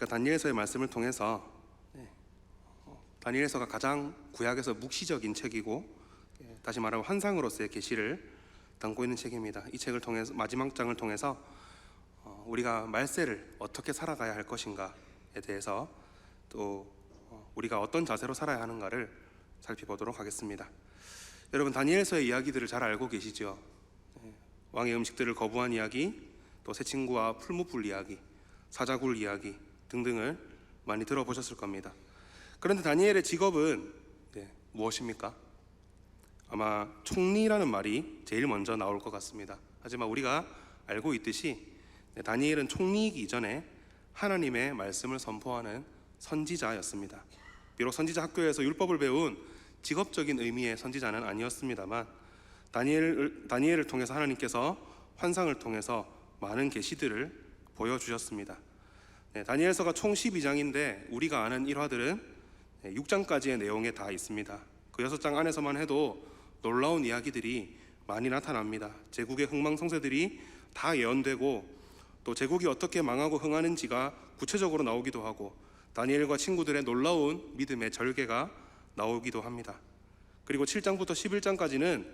우리가 다니엘서의 말씀을 통해서 다니엘서가 가장 구약에서 묵시적인 책이고 다시 말하면 환상으로서의 계시를 담고 있는 책입니다. 이 책을 통해서 마지막 장을 통해서 우리가 말세를 어떻게 살아가야 할 것인가에 대해서 또 우리가 어떤 자세로 살아야 하는가를 살펴보도록 하겠습니다. 여러분, 다니엘서의 이야기들을 잘 알고 계시죠? 왕의 음식들을 거부한 이야기, 또 새 친구와 풀무불 이야기, 사자굴 이야기 등등을 많이 들어보셨을 겁니다. 그런데 다니엘의 직업은 무엇입니까? 아마 총리라는 말이 제일 먼저 나올 것 같습니다. 하지만 우리가 알고 있듯이 다니엘은 총리이기 이전에 하나님의 말씀을 선포하는 선지자였습니다. 비록 선지자 학교에서 율법을 배운 직업적인 의미의 선지자는 아니었습니다만 다니엘을 통해서 하나님께서 환상을 통해서 많은 계시들을 보여주셨습니다. 다니엘서가 총 12장인데 우리가 아는 일화들은 6장까지의 내용에 다 있습니다. 그 6장 안에서만 해도 놀라운 이야기들이 많이 나타납니다. 제국의 흥망성쇠들이 다 예언되고 또 제국이 어떻게 망하고 흥하는지가 구체적으로 나오기도 하고 다니엘과 친구들의 놀라운 믿음의 절개가 나오기도 합니다. 그리고 7장부터 11장까지는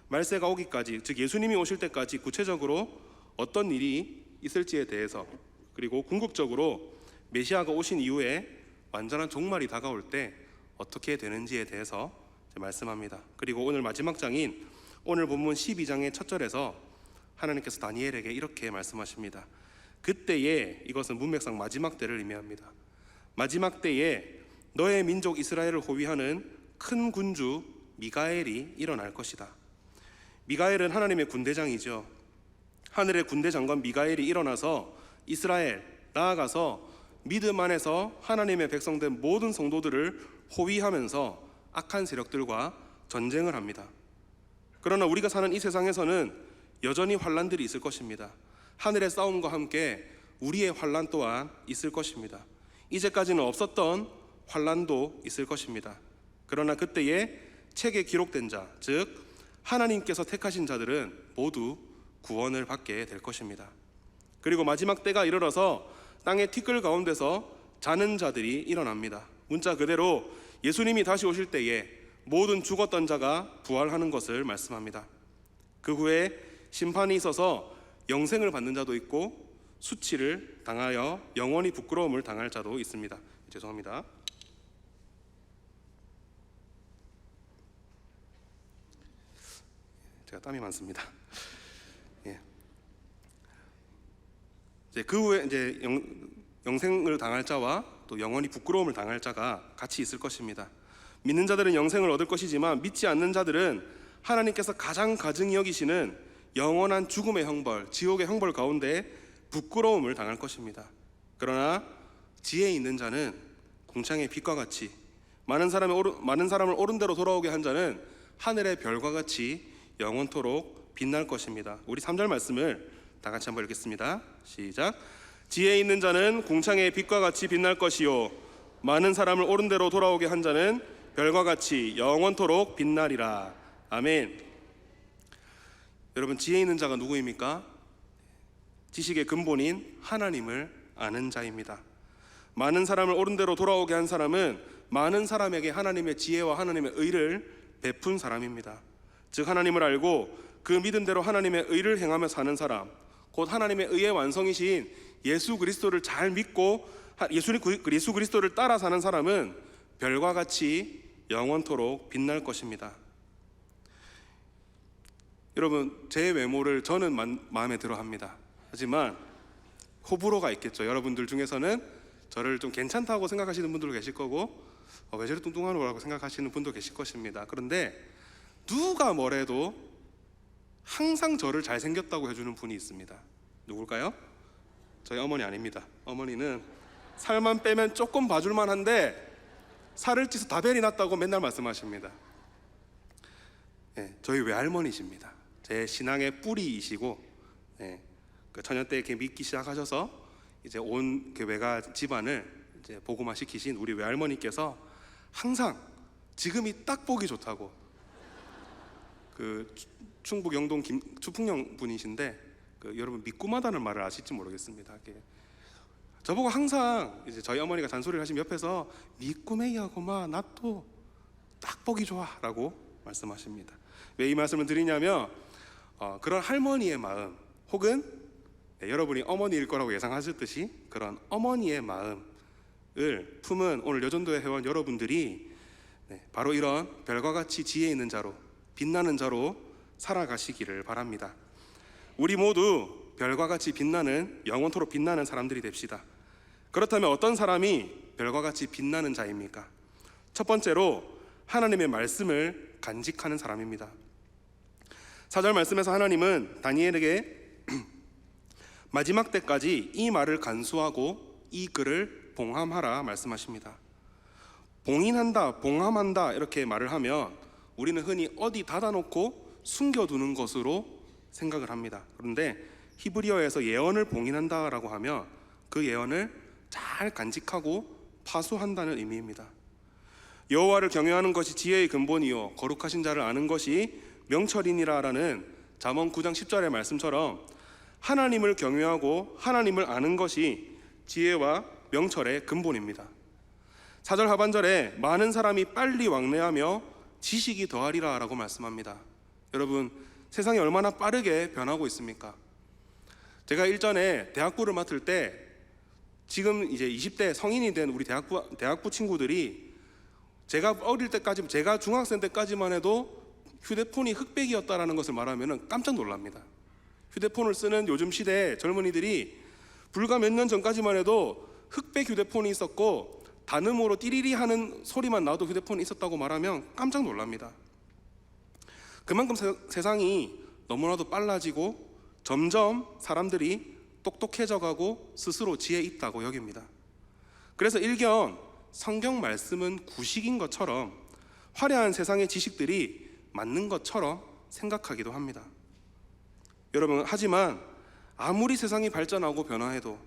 말세가 오기까지, 즉 예수님이 오실 때까지 구체적으로 어떤 일이 있을지에 대해서, 그리고 궁극적으로 메시아가 오신 이후에 완전한 종말이 다가올 때 어떻게 되는지에 대해서 말씀합니다. 그리고 오늘 마지막 장인 오늘 본문 12장의 첫 절에서 하나님께서 다니엘에게 이렇게 말씀하십니다. 그때에, 이것은 문맥상 마지막 때를 의미합니다. 마지막 때에 너의 민족 이스라엘을 호위하는 큰 군주 미가엘이 일어날 것이다. 미가엘은 하나님의 군대장이죠. 하늘의 군대 장관 미가엘이 일어나서 이스라엘, 나아가서 믿음 안에서 하나님의 백성된 모든 성도들을 호위하면서 악한 세력들과 전쟁을 합니다. 그러나 우리가 사는 이 세상에서는 여전히 환란들이 있을 것입니다. 하늘의 싸움과 함께 우리의 환란 또한 있을 것입니다. 이제까지는 없었던 환란도 있을 것입니다. 그러나 그때에 책에 기록된 자, 즉 하나님께서 택하신 자들은 모두 구원을 받게 될 것입니다. 그리고 마지막 때가 이르러서 땅의 티끌 가운데서 자는 자들이 일어납니다. 문자 그대로 예수님이 다시 오실 때에 모든 죽었던 자가 부활하는 것을 말씀합니다. 그 후에 심판이 있어서 영생을 받는 자도 있고 수치를 당하여 영원히 부끄러움을 당할 자도 있습니다. 죄송합니다. 제가 땀이 많습니다. 그 후에 영생을 당할 자와 또 영원히 부끄러움을 당할 자가 같이 있을 것입니다. 믿는 자들은 영생을 얻을 것이지만 믿지 않는 자들은 하나님께서 가장 가증히 여기시는 영원한 죽음의 형벌, 지옥의 형벌 가운데 부끄러움을 당할 것입니다. 그러나 지혜 있는 자는 궁창의 빛과 같이, 많은 사람을 옳은 대로 돌아오게 한 자는 하늘의 별과 같이 영원토록 빛날 것입니다. 우리 3절 말씀을 다 같이 한번 읽겠습니다. 시작. 지혜 있는 자는 궁창의 빛과 같이 빛날 것이요 많은 사람을 옳은 대로 돌아오게 한 자는 별과 같이 영원토록 빛나리라. 아멘. 여러분, 지혜 있는 자가 누구입니까? 지식의 근본인 하나님을 아는 자입니다. 많은 사람을 옳은 대로 돌아오게 한 사람은 많은 사람에게 하나님의 지혜와 하나님의 의를 베푼 사람입니다. 즉 하나님을 알고 그 믿음대로 하나님의 의를 행하며 사는 사람, 곧 하나님의 의의 완성이신 예수 그리스도를 잘 믿고 예수 그리스도를 따라 사는 사람은 별과 같이 영원토록 빛날 것입니다. 여러분, 제 외모를 저는 마음에 들어 합니다. 하지만 호불호가 있겠죠. 여러분들 중에서는 저를 좀 괜찮다고 생각하시는 분들도 계실 거고 왜 저리 뚱뚱한 거라고 생각하시는 분도 계실 것입니다. 그런데 누가 뭐래도 항상 저를 잘생겼다고 해주는 분이 있습니다. 누굴까요? 저희 어머니 아닙니다. 어머니는 살만 빼면 조금 봐줄만 한데 살을 찌서 다변이 났다고 맨날 말씀하십니다. 저희 외할머니십니다. 제 신앙의 뿌리이시고 그 처녀 때 이렇게 믿기 시작하셔서 이제 온 교회가 집안을 이제 복음화 시키신 우리 외할머니께서 항상 지금이 딱 보기 좋다고, 그 충북 영동 추풍령 분이신데 여러분 믿고마다는 말을 아실지 모르겠습니다. 저보고 항상 이제 저희 어머니가 잔소리를 하시면 옆에서 미꾸매기하고 마 낫도 딱 보기 좋아라고 말씀하십니다. 왜 이 말씀을 드리냐면 그런 할머니의 마음 혹은 여러분이 어머니일 거라고 예상하셨듯이 그런 어머니의 마음을 품은 오늘 여전도의 회원 여러분들이 바로 이런 별과 같이 지혜 있는 자로 빛나는 자로 살아가시기를 바랍니다. 우리 모두 별과 같이 빛나는 영원토록 빛나는 사람들이 됩시다. 그렇다면 어떤 사람이 별과 같이 빛나는 자입니까? 첫 번째로 하나님의 말씀을 간직하는 사람입니다. 4절 말씀에서 하나님은 다니엘에게 마지막 때까지 이 말을 간수하고 이 글을 봉함하라 말씀하십니다. 봉인한다, 봉함한다 이렇게 말을 하면 우리는 흔히 어디 닫아놓고 숨겨두는 것으로 생각을 합니다. 그런데 히브리어에서 예언을 봉인한다라고 하면 그 예언을 잘 간직하고 파수한다는 의미입니다. 여호와를 경외하는 것이 지혜의 근본이요 거룩하신 자를 아는 것이 명철이니라라는 잠언 9장 10절의 말씀처럼 하나님을 경외하고 하나님을 아는 것이 지혜와 명철의 근본입니다. 4절 하반절에 많은 사람이 빨리 왕래하며 지식이 더하리라 라고 말씀합니다. 여러분, 세상이 얼마나 빠르게 변하고 있습니까? 제가 일전에 대학부를 맡을 때 지금 이제 20대 성인이 된 우리 대학부 친구들이 제가 어릴 때까지, 제가 중학생 때까지만 해도 휴대폰이 흑백이었다라는 것을 말하면 깜짝 놀랍니다. 휴대폰을 쓰는 요즘 시대의 젊은이들이 불과 몇 년 전까지만 해도 흑백 휴대폰이 있었고 단음으로 띠리리 하는 소리만 나도 휴대폰이 있었다고 말하면 깜짝 놀랍니다. 그만큼 세상이 너무나도 빨라지고 점점 사람들이 똑똑해져가고 스스로 지혜 있다고 여깁니다. 그래서 일견 성경 말씀은 구식인 것처럼 화려한 세상의 지식들이 맞는 것처럼 생각하기도 합니다. 여러분, 하지만 아무리 세상이 발전하고 변화해도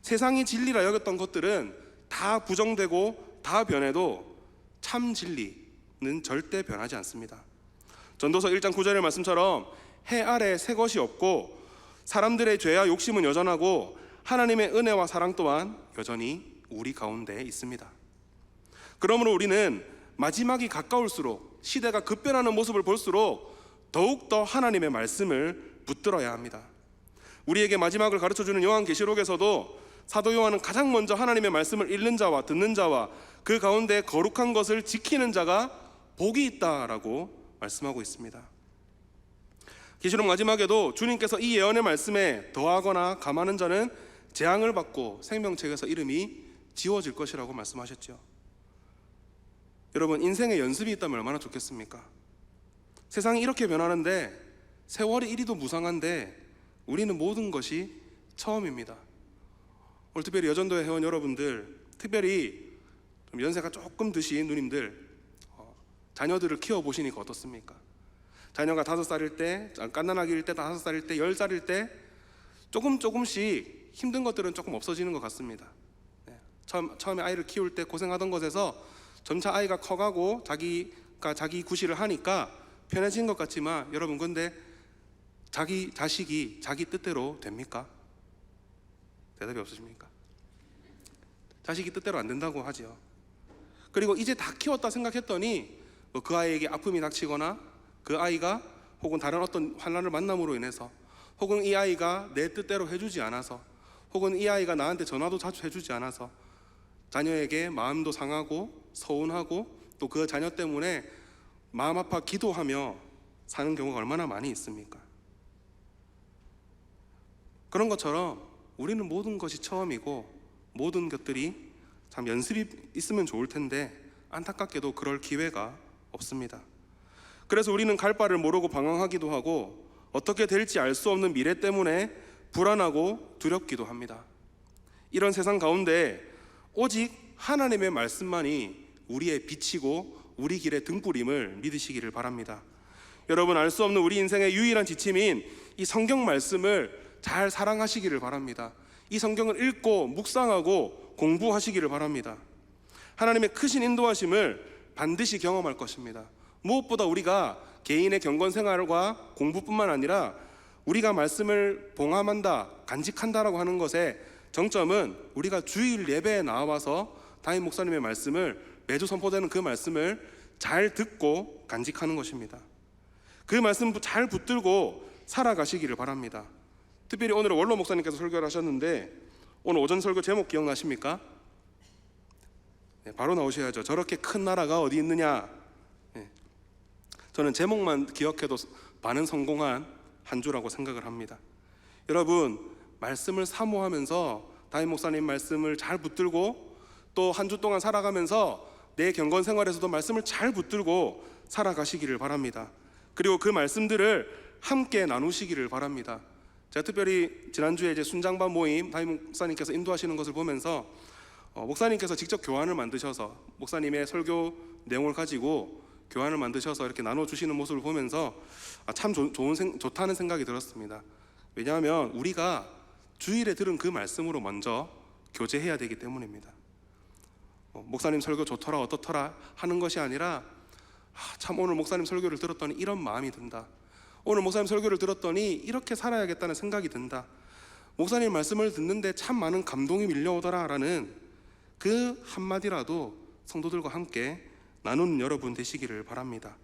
세상이 진리라 여겼던 것들은 다 부정되고 다 변해도 참 진리는 절대 변하지 않습니다. 전도서 1장 9절의 말씀처럼 해 아래 새 것이 없고 사람들의 죄와 욕심은 여전하고 하나님의 은혜와 사랑 또한 여전히 우리 가운데 있습니다. 그러므로 우리는 마지막이 가까울수록 시대가 급변하는 모습을 볼수록 더욱더 하나님의 말씀을 붙들어야 합니다. 우리에게 마지막을 가르쳐주는 요한계시록에서도 사도 요한은 가장 먼저 하나님의 말씀을 읽는 자와 듣는 자와 그 가운데 거룩한 것을 지키는 자가 복이 있다라고 말씀하고 있습니다. 계시록 마지막에도 주님께서 이 예언의 말씀에 더하거나 감하는 자는 재앙을 받고 생명책에서 이름이 지워질 것이라고 말씀하셨죠. 여러분, 인생에 연습이 있다면 얼마나 좋겠습니까? 세상이 이렇게 변하는데 세월이 이리도 무상한데 우리는 모든 것이 처음입니다. 오늘 특별히 여전도의 회원 여러분들, 특별히 좀 연세가 조금 드신 누님들, 자녀들을 키워보시니까 어떻습니까? 자녀가 5살일 때, 갓난아기일 때, 5살일 때, 10살일 때 조금씩 힘든 것들은 조금 없어지는 것 같습니다. 처음에 아이를 키울 때 고생하던 것에서 점차 아이가 커가고 자기가 자기 구실을 하니까 편해진 것 같지만 여러분, 근데 자기 자식이 자기 뜻대로 됩니까? 대답이 없으십니까? 자식이 뜻대로 안 된다고 하죠. 그리고 이제 다 키웠다 생각했더니 그 아이에게 아픔이 닥치거나 그 아이가 혹은 다른 어떤 환난을 만남으로 인해서 혹은 이 아이가 내 뜻대로 해주지 않아서 혹은 이 아이가 나한테 전화도 자주 해주지 않아서 자녀에게 마음도 상하고 서운하고 또 그 자녀 때문에 마음 아파 기도하며 사는 경우가 얼마나 많이 있습니까? 그런 것처럼 우리는 모든 것이 처음이고 모든 것들이 참 연습이 있으면 좋을 텐데 안타깝게도 그럴 기회가 없습니다. 그래서 우리는 갈 바를 모르고 방황하기도 하고 어떻게 될지 알 수 없는 미래 때문에 불안하고 두렵기도 합니다. 이런 세상 가운데 오직 하나님의 말씀만이 우리의 빛이고 우리 길의 등불임을 믿으시기를 바랍니다. 여러분, 알 수 없는 우리 인생의 유일한 지침인 이 성경 말씀을 잘 사랑하시기를 바랍니다. 이 성경을 읽고 묵상하고 공부하시기를 바랍니다. 하나님의 크신 인도하심을 반드시 경험할 것입니다. 무엇보다 우리가 개인의 경건 생활과 공부뿐만 아니라 우리가 말씀을 봉함한다, 간직한다라고 하는 것에 정점은 우리가 주일 예배에 나와서 담임 목사님의 말씀을, 매주 선포되는 그 말씀을 잘 듣고 간직하는 것입니다. 그 말씀 잘 붙들고 살아가시기를 바랍니다. 특별히 오늘 원로 목사님께서 설교를 하셨는데 오늘 오전 설교 제목 기억나십니까? 네, 바로 나오셔야죠. 저렇게 큰 나라가 어디 있느냐. 네, 저는 제목만 기억해도 반은 성공한 한 주라고 생각을 합니다. 여러분, 말씀을 사모하면서 담임 목사님 말씀을 잘 붙들고 또 한 주 동안 살아가면서 내 경건 생활에서도 말씀을 잘 붙들고 살아가시기를 바랍니다. 그리고 그 말씀들을 함께 나누시기를 바랍니다. 제가 특별히 지난주에 이제 순장반 모임 담임 목사님께서 인도하시는 것을 보면서 목사님께서 직접 교환을 만드셔서 목사님의 설교 내용을 가지고 교환을 만드셔서 이렇게 나눠주시는 모습을 보면서 참 좋다는 생각이 들었습니다. 왜냐하면 우리가 주일에 들은 그 말씀으로 먼저 교제해야 되기 때문입니다. 목사님 설교 좋더라 어떻더라 하는 것이 아니라 참 오늘 목사님 설교를 들었더니 이런 마음이 든다. 오늘 목사님 설교를 들었더니 이렇게 살아야겠다는 생각이 든다. 목사님 말씀을 듣는데 참 많은 감동이 밀려오더라 라는 그 한마디라도 성도들과 함께 나누는 여러분 되시기를 바랍니다.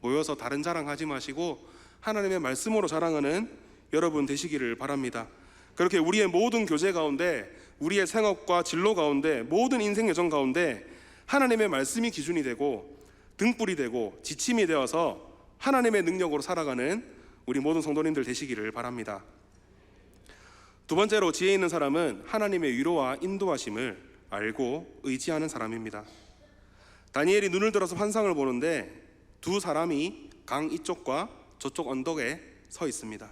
모여서 다른 자랑하지 마시고 하나님의 말씀으로 자랑하는 여러분 되시기를 바랍니다. 그렇게 우리의 모든 교제 가운데, 우리의 생업과 진로 가운데, 모든 인생 여정 가운데 하나님의 말씀이 기준이 되고 등불이 되고 지침이 되어서 하나님의 능력으로 살아가는 우리 모든 성도님들 되시기를 바랍니다. 두 번째로, 지혜 있는 사람은 하나님의 위로와 인도하심을 알고 의지하는 사람입니다. 다니엘이 눈을 들어서 환상을 보는데 두 사람이 강 이쪽과 저쪽 언덕에 서 있습니다.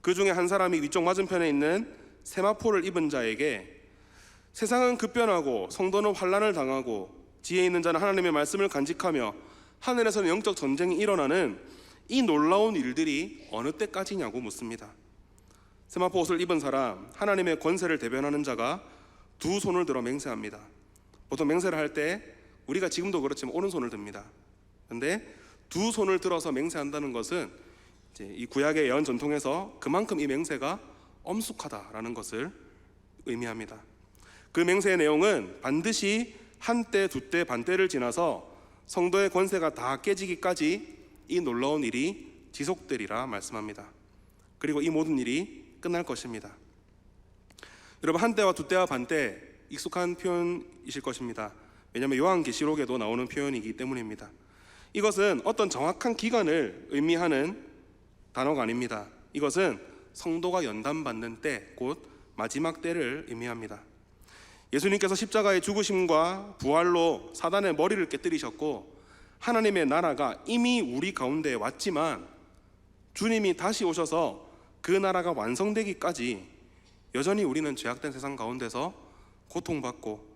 그 중에 한 사람이 위쪽 맞은편에 있는 세마포를 입은 자에게 세상은 급변하고 성도는 환난을 당하고 지혜 있는 자는 하나님의 말씀을 간직하며 하늘에서는 영적 전쟁이 일어나는 이 놀라운 일들이 어느 때까지냐고 묻습니다. 세마포 옷을 입은 사람, 하나님의 권세를 대변하는 자가 두 손을 들어 맹세합니다. 보통 맹세를 할 때 우리가 지금도 그렇지만 오른손을 듭니다. 그런데 두 손을 들어서 맹세한다는 것은 이제 이 구약의 예언 전통에서 그만큼 이 맹세가 엄숙하다라는 것을 의미합니다. 그 맹세의 내용은 반드시 한때, 두때, 반때를 지나서 성도의 권세가 다 깨지기까지 이 놀라운 일이 지속되리라 말씀합니다. 그리고 이 모든 일이 끝날 것입니다. 여러분, 한때와 두때와 반때 익숙한 표현이실 것입니다. 왜냐하면 요한계시록에도 나오는 표현이기 때문입니다. 이것은 어떤 정확한 기간을 의미하는 단어가 아닙니다. 이것은 성도가 연단받는 때, 곧 마지막 때를 의미합니다. 예수님께서 십자가의 죽으심과 부활로 사단의 머리를 깨뜨리셨고 하나님의 나라가 이미 우리 가운데 왔지만 주님이 다시 오셔서 그 나라가 완성되기까지 여전히 우리는 죄악된 세상 가운데서 고통받고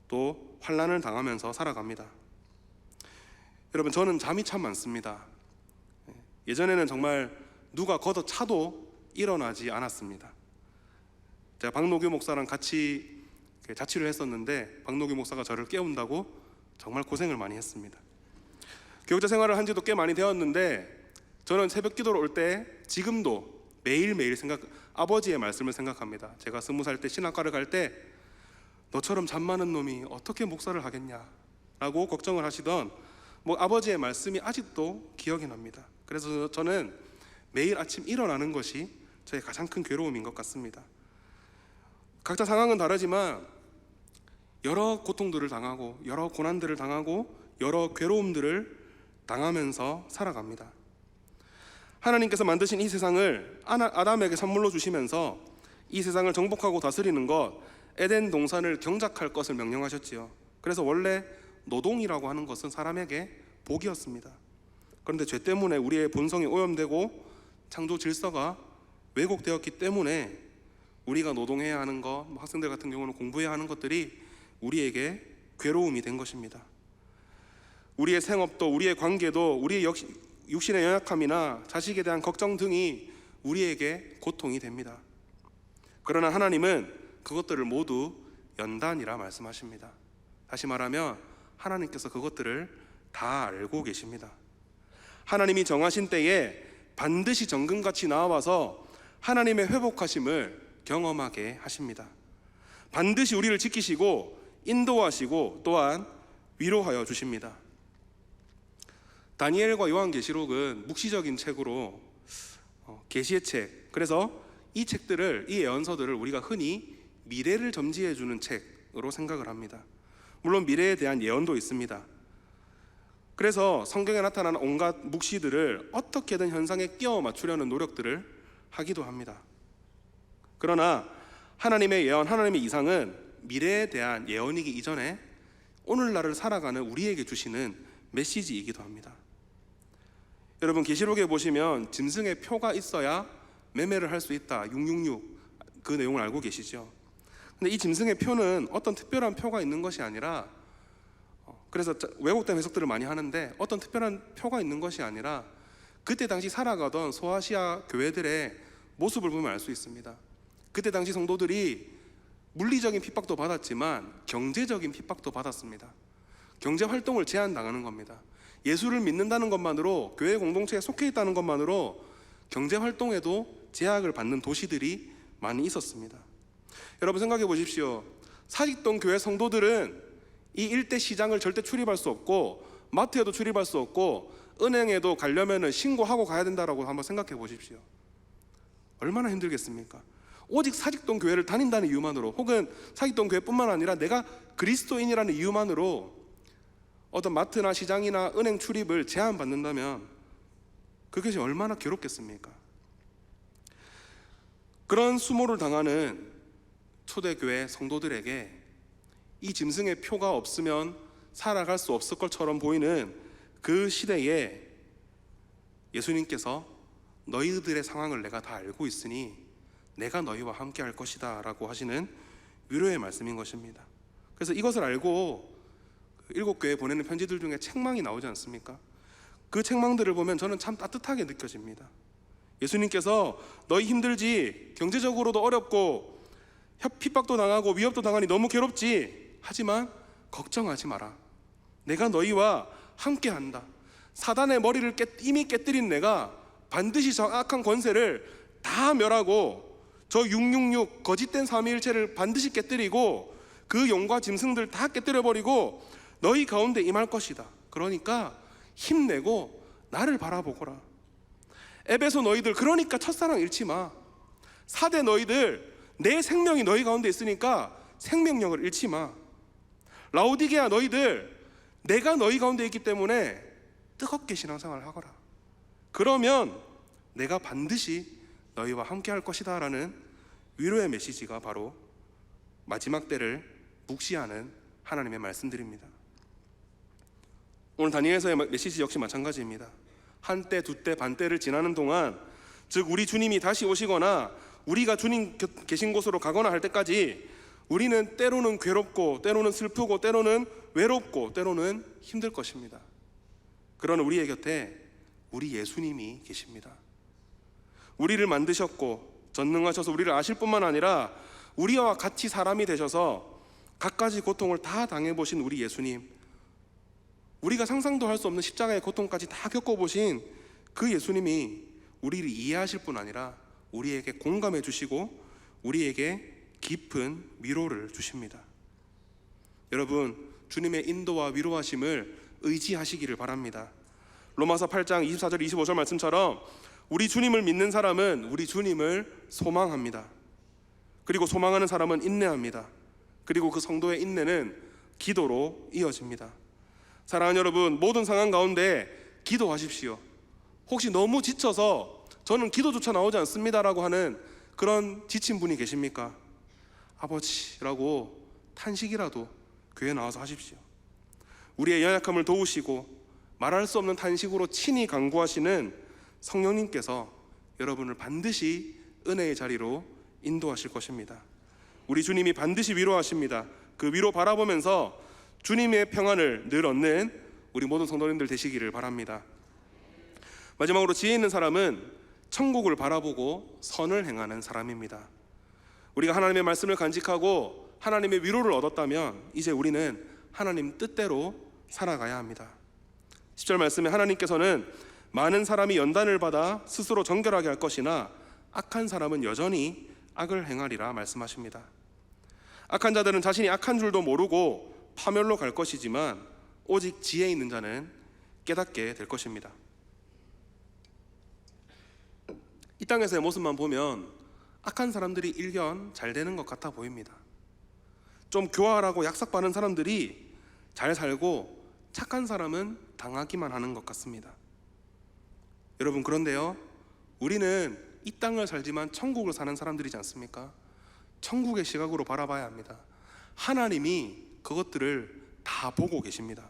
또 환난을 당하면서 살아갑니다. 여러분, 저는 잠이 참 많습니다. 예전에는 정말 누가 걷어차도 일어나지 않았습니다. 제가 박노규 목사랑 같이 자취를 했었는데 박노규 목사가 저를 깨운다고 정말 고생을 많이 했습니다. 교육자 생활을 한 지도 꽤 많이 되었는데 저는 새벽 기도로 올 때 지금도 매일매일 아버지의 말씀을 생각합니다. 제가 20살 때 신학과를 갈 때 너처럼 잠 많은 놈이 어떻게 목사를 하겠냐 라고 걱정을 하시던 아버지의 말씀이 아직도 기억이 납니다. 그래서 저는 매일 아침 일어나는 것이 저의 가장 큰 괴로움인 것 같습니다. 각자 상황은 다르지만 여러 고통들을 당하고 여러 고난들을 당하고 여러 괴로움들을 당하면서 살아갑니다. 하나님께서 만드신 이 세상을 아담에게 선물로 주시면서 이 세상을 정복하고 다스리는 것, 에덴 동산을 경작할 것을 명령하셨지요. 그래서 원래 노동이라고 하는 것은 사람에게 복이었습니다. 그런데 죄 때문에 우리의 본성이 오염되고 창조 질서가 왜곡되었기 때문에 우리가 노동해야 하는 것, 학생들 같은 경우는 공부해야 하는 것들이 우리에게 괴로움이 된 것입니다. 우리의 생업도, 우리의 관계도, 우리의 육신의 연약함이나 자식에 대한 걱정 등이 우리에게 고통이 됩니다. 그러나 하나님은 그것들을 모두 연단이라 말씀하십니다. 다시 말하면 하나님께서 그것들을 다 알고 계십니다. 하나님이 정하신 때에 반드시 정금같이 나와서 하나님의 회복하심을 경험하게 하십니다. 반드시 우리를 지키시고 인도하시고 또한 위로하여 주십니다. 다니엘과 요한계시록은 묵시적인 책으로 계시의 책, 그래서 이 책들을, 이 예언서들을 우리가 흔히 미래를 점지해 주는 책으로 생각을 합니다. 물론 미래에 대한 예언도 있습니다. 그래서 성경에 나타나는 온갖 묵시들을 어떻게든 현상에 끼워 맞추려는 노력들을 하기도 합니다. 그러나 하나님의 예언, 하나님의 이상은 미래에 대한 예언이기 이전에 오늘날을 살아가는 우리에게 주시는 메시지이기도 합니다. 여러분, 계시록에 보시면 짐승의 표가 있어야 매매를 할 수 있다, 666, 그 내용을 알고 계시죠? 근데 이 짐승의 표는 어떤 특별한 표가 있는 것이 아니라, 그래서 왜곡된 해석들을 많이 하는데, 어떤 특별한 표가 있는 것이 아니라 그때 당시 살아가던 소아시아 교회들의 모습을 보면 알 수 있습니다. 그때 당시 성도들이 물리적인 핍박도 받았지만 경제적인 핍박도 받았습니다. 경제 활동을 제한당하는 겁니다. 예수를 믿는다는 것만으로, 교회 공동체에 속해 있다는 것만으로 경제 활동에도 제약을 받는 도시들이 많이 있었습니다. 여러분 생각해 보십시오. 사직동 교회 성도들은 이 일대 시장을 절대 출입할 수 없고, 마트에도 출입할 수 없고, 은행에도 가려면 신고하고 가야 된다라고 한번 생각해 보십시오. 얼마나 힘들겠습니까? 오직 사직동 교회를 다닌다는 이유만으로, 혹은 사직동 교회뿐만 아니라 내가 그리스도인이라는 이유만으로 어떤 마트나 시장이나 은행 출입을 제한받는다면 그것이 얼마나 괴롭겠습니까? 그런 수모를 당하는 초대교회 성도들에게 이 짐승의 표가 없으면 살아갈 수 없을 것처럼 보이는 그 시대에 예수님께서 너희들의 상황을 내가 다 알고 있으니 내가 너희와 함께 할 것이다 라고 하시는 위로의 말씀인 것입니다. 그래서 이것을 알고 7교회에 보내는 편지들 중에 책망이 나오지 않습니까? 그 책망들을 보면 저는 참 따뜻하게 느껴집니다. 예수님께서 너희 힘들지, 경제적으로도 어렵고 핍박도 당하고 위협도 당하니 너무 괴롭지, 하지만 걱정하지 마라. 내가 너희와 함께한다. 사단의 머리를 이미 깨뜨린 내가 반드시 저 악한 권세를 다 멸하고 저 666 거짓된 삼위일체를 반드시 깨뜨리고 그 용과 짐승들 다 깨뜨려버리고 너희 가운데 임할 것이다. 그러니까 힘내고 나를 바라보거라. 에베소 너희들, 그러니까 첫사랑 잃지 마. 사대 너희들, 내 생명이 너희 가운데 있으니까 생명력을 잃지 마. 라오디게아 너희들, 내가 너희 가운데 있기 때문에 뜨겁게 신앙생활을 하거라. 그러면 내가 반드시 너희와 함께 할 것이다 라는 위로의 메시지가 바로 마지막 때를 묵시하는 하나님의 말씀들입니다. 오늘 다니엘서의 메시지 역시 마찬가지입니다. 한때, 두때, 반때를 지나는 동안, 즉 우리 주님이 다시 오시거나 우리가 주님 계신 곳으로 가거나 할 때까지 우리는 때로는 괴롭고, 때로는 슬프고, 때로는 외롭고, 때로는 힘들 것입니다. 그러나 우리의 곁에 우리 예수님이 계십니다. 우리를 만드셨고 전능하셔서 우리를 아실 뿐만 아니라 우리와 같이 사람이 되셔서 갖가지 고통을 다 당해보신 우리 예수님, 우리가 상상도 할 수 없는 십자가의 고통까지 다 겪어보신 그 예수님이 우리를 이해하실 뿐 아니라 우리에게 공감해 주시고 우리에게 깊은 위로를 주십니다. 여러분, 주님의 인도와 위로하심을 의지하시기를 바랍니다. 로마서 8장 24절 25절 말씀처럼 우리 주님을 믿는 사람은 우리 주님을 소망합니다. 그리고 소망하는 사람은 인내합니다. 그리고 그 성도의 인내는 기도로 이어집니다. 사랑하는 여러분, 모든 상황 가운데 기도하십시오. 혹시 너무 지쳐서 저는 기도조차 나오지 않습니다라고 하는 그런 지친 분이 계십니까? 아버지라고 탄식이라도 교회에 나와서 하십시오. 우리의 연약함을 도우시고 말할 수 없는 탄식으로 친히 간구하시는 성령님께서 여러분을 반드시 은혜의 자리로 인도하실 것입니다. 우리 주님이 반드시 위로하십니다. 그 위로 바라보면서 주님의 평안을 늘 얻는 우리 모든 성도님들 되시기를 바랍니다. 마지막으로 지혜 있는 사람은 천국을 바라보고 선을 행하는 사람입니다. 우리가 하나님의 말씀을 간직하고 하나님의 위로를 얻었다면 이제 우리는 하나님 뜻대로 살아가야 합니다. 10절 말씀에 하나님께서는 많은 사람이 연단을 받아 스스로 정결하게 할 것이나 악한 사람은 여전히 악을 행하리라 말씀하십니다. 악한 자들은 자신이 악한 줄도 모르고 파멸로 갈 것이지만 오직 지혜 있는 자는 깨닫게 될 것입니다. 이 땅에서의 모습만 보면 악한 사람들이 일견 잘 되는 것 같아 보입니다. 좀 교활하고 약삭빠른 사람들이 잘 살고 착한 사람은 당하기만 하는 것 같습니다. 여러분, 그런데요, 우리는 이 땅을 살지만 천국을 사는 사람들이지 않습니까? 천국의 시각으로 바라봐야 합니다. 하나님이 그것들을 다 보고 계십니다.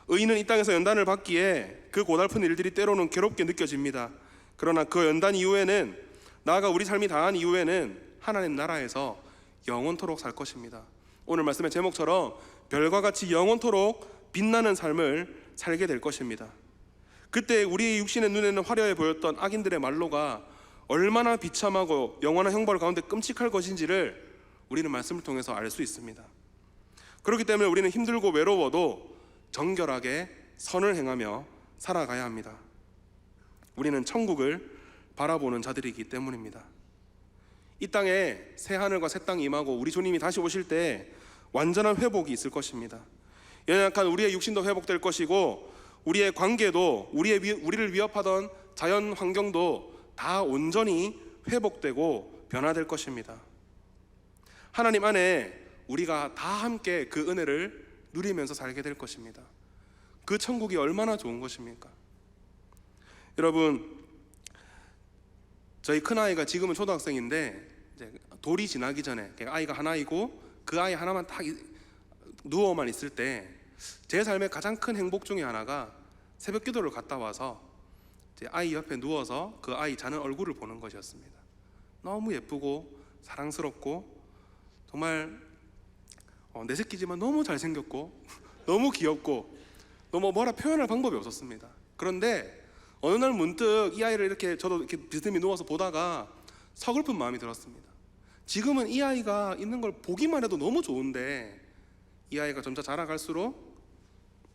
의인은 이 땅에서 연단을 받기에 그 고달픈 일들이 때로는 괴롭게 느껴집니다. 그러나 그 연단 이후에는, 나아가 우리 삶이 다한 이후에는 하나님 나라에서 영원토록 살 것입니다. 오늘 말씀의 제목처럼 별과 같이 영원토록 빛나는 삶을 살게 될 것입니다. 그때 우리의 육신의 눈에는 화려해 보였던 악인들의 말로가 얼마나 비참하고 영원한 형벌 가운데 끔찍할 것인지를 우리는 말씀을 통해서 알 수 있습니다. 그렇기 때문에 우리는 힘들고 외로워도 정결하게 선을 행하며 살아가야 합니다. 우리는 천국을 바라보는 자들이기 때문입니다. 이 땅에 새 하늘과 새 땅이 임하고 우리 주님이 다시 오실 때 완전한 회복이 있을 것입니다. 연약한 우리의 육신도 회복될 것이고, 우리의 관계도, 우리를 위협하던 자연 환경도 다 온전히 회복되고 변화될 것입니다. 하나님 안에 우리가 다 함께 그 은혜를 누리면서 살게 될 것입니다. 그 천국이 얼마나 좋은 것입니까? 여러분, 저희 큰아이가 지금은 초등학생인데, 이제 돌이 지나기 전에 아이가 하나이고 그 아이 하나만 딱 누워만 있을 때 제 삶의 가장 큰 행복 중에 하나가 새벽 기도를 갔다 와서 제 아이 옆에 누워서 그 아이 자는 얼굴을 보는 것이었습니다. 너무 예쁘고 사랑스럽고 정말 내 새끼지만 너무 잘생겼고 너무 귀엽고 너무 뭐라 표현할 방법이 없었습니다. 그런데 어느 날 문득 이 아이를 이렇게 저도 이렇게 비스듬히 누워서 보다가 서글픈 마음이 들었습니다. 지금은 이 아이가 있는 걸 보기만 해도 너무 좋은데 이 아이가 점차 자라갈수록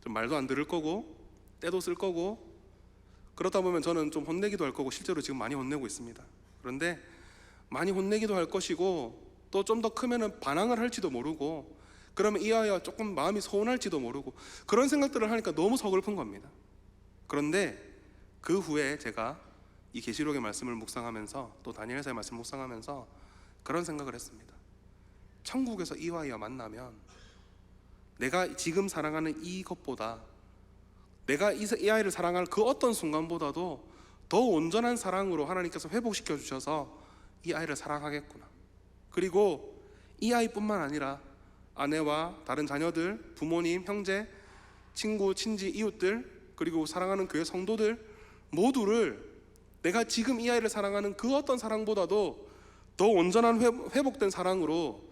좀 말도 안 들을 거고 때도 쓸 거고, 그러다 보면 저는 좀 혼내기도 할 거고, 실제로 지금 많이 혼내고 있습니다. 그런데 많이 혼내기도 할 것이고, 또 좀 더 크면은 반항을 할지도 모르고, 그러면 이 아이가 조금 마음이 서운할지도 모르고, 그런 생각들을 하니까 너무 서글픈 겁니다. 그런데 그 후에 제가 이 계시록의 말씀을 묵상하면서, 또 다니엘서의 말씀을 묵상하면서 그런 생각을 했습니다. 천국에서 이 아이와 만나면 내가 지금 사랑하는 이것보다, 내가 이 아이를 사랑할 그 어떤 순간보다도 더 온전한 사랑으로 하나님께서 회복시켜 주셔서 이 아이를 사랑하겠구나. 그리고 이 아이뿐만 아니라 아내와 다른 자녀들, 부모님, 형제, 친구, 친지, 이웃들, 그리고 사랑하는 교회 성도들 모두를 내가 지금 이 아이를 사랑하는 그 어떤 사랑보다도 더 온전한 회복된 사랑으로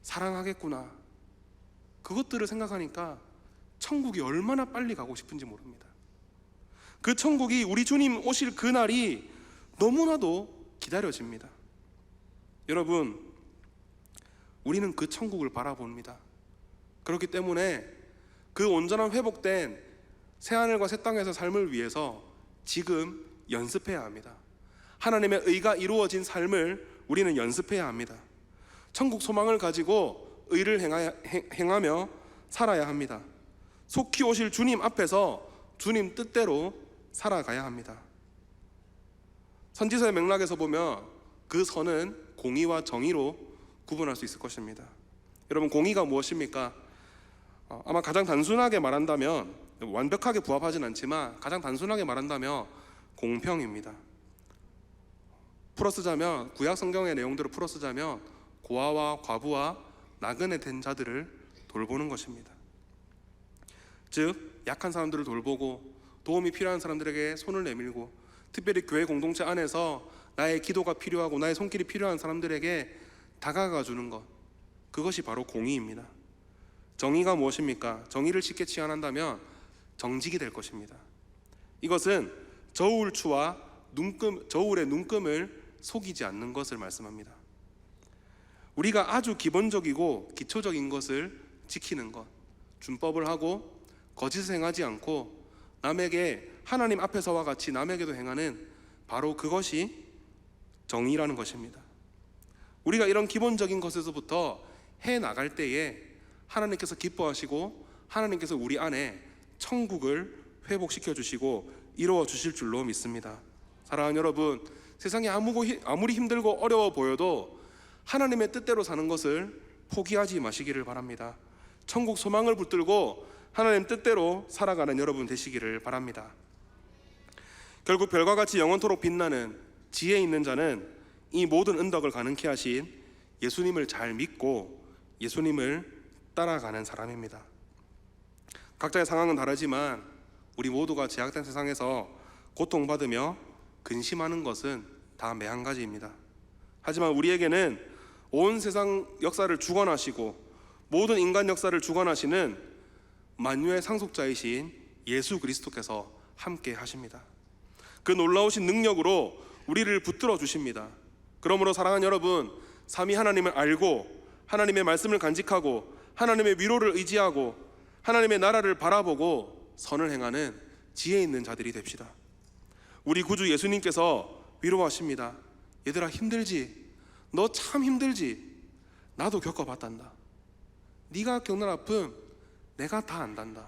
사랑하겠구나. 그것들을 생각하니까 천국이 얼마나 빨리 가고 싶은지 모릅니다. 그 천국이, 우리 주님 오실 그날이 너무나도 기다려집니다. 여러분, 우리는 그 천국을 바라봅니다. 그렇기 때문에 그 온전한 회복된 새하늘과 새 땅에서 삶을 위해서 지금 연습해야 합니다. 하나님의 의가 이루어진 삶을 우리는 연습해야 합니다. 천국 소망을 가지고 의를 행하며 살아야 합니다. 속히 오실 주님 앞에서 주님 뜻대로 살아가야 합니다. 선지서의 맥락에서 보면 그 선은 공의와 정의로 구분할 수 있을 것입니다. 여러분, 공의가 무엇입니까? 아마 가장 단순하게 말한다면, 완벽하게 부합하진 않지만 가장 단순하게 말한다면 공평입니다. 풀어쓰자면, 구약 성경의 내용대로 풀어쓰자면 고아와 과부와 나그네 된 자들을 돌보는 것입니다. 즉, 약한 사람들을 돌보고 도움이 필요한 사람들에게 손을 내밀고, 특별히 교회 공동체 안에서 나의 기도가 필요하고 나의 손길이 필요한 사람들에게 다가가 주는 것, 그것이 바로 공의입니다. 정의가 무엇입니까? 정의를 쉽게 치환한다면 정직이 될 것입니다. 이것은 저울추와 저울의 눈금을 속이지 않는 것을 말씀합니다. 우리가 아주 기본적이고 기초적인 것을 지키는 것, 준법을 하고 거짓을 행하지 않고 남에게, 하나님 앞에서와 같이 남에게도 행하는, 바로 그것이 정의라는 것입니다. 우리가 이런 기본적인 것에서부터 해 나갈 때에 하나님께서 기뻐하시고 하나님께서 우리 안에 천국을 회복시켜 주시고 이루어 주실 줄로 믿습니다. 사랑하는 여러분, 세상이 아무리 힘들고 어려워 보여도 하나님의 뜻대로 사는 것을 포기하지 마시기를 바랍니다. 천국 소망을 붙들고 하나님 뜻대로 살아가는 여러분 되시기를 바랍니다. 결국 별과 같이 영원토록 빛나는 지혜 있는 자는 이 모든 은덕을 가능케 하신 예수님을 잘 믿고 예수님을 따라가는 사람입니다. 각자의 상황은 다르지만 우리 모두가 제약된 세상에서 고통받으며 근심하는 것은 다 매한 가지입니다. 하지만 우리에게는 온 세상 역사를 주관하시고 모든 인간 역사를 주관하시는 만유의 상속자이신 예수 그리스도께서 함께 하십니다. 그 놀라우신 능력으로 우리를 붙들어 주십니다. 그러므로 사랑하는 여러분, 삼위 하나님을 알고 하나님의 말씀을 간직하고 하나님의 위로를 의지하고 하나님의 나라를 바라보고 선을 행하는 지혜 있는 자들이 됩시다. 우리 구주 예수님께서 위로하십니다. 얘들아, 힘들지? 너 참 힘들지? 나도 겪어봤단다. 네가 겪는 아픔 내가 다 안단다.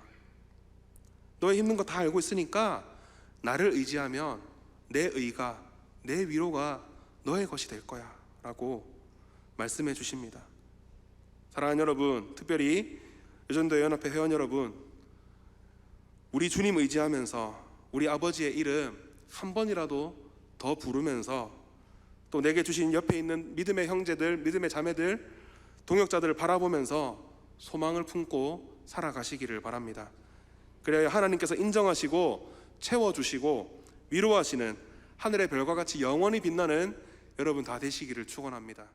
너의 힘든 거 다 알고 있으니까 나를 의지하면 내 의가, 내 위로가 너의 것이 될 거야 라고 말씀해 주십니다. 사랑하는 여러분, 특별히 여전도회 연합회 회원 여러분, 우리 주님 의지하면서 우리 아버지의 이름 한 번이라도 더 부르면서 또 내게 주신 옆에 있는 믿음의 형제들, 믿음의 자매들, 동역자들을 바라보면서 소망을 품고 살아가시기를 바랍니다. 그래야 하나님께서 인정하시고 채워주시고 위로하시는 하늘의 별과 같이 영원히 빛나는 여러분 다 되시기를 축원합니다.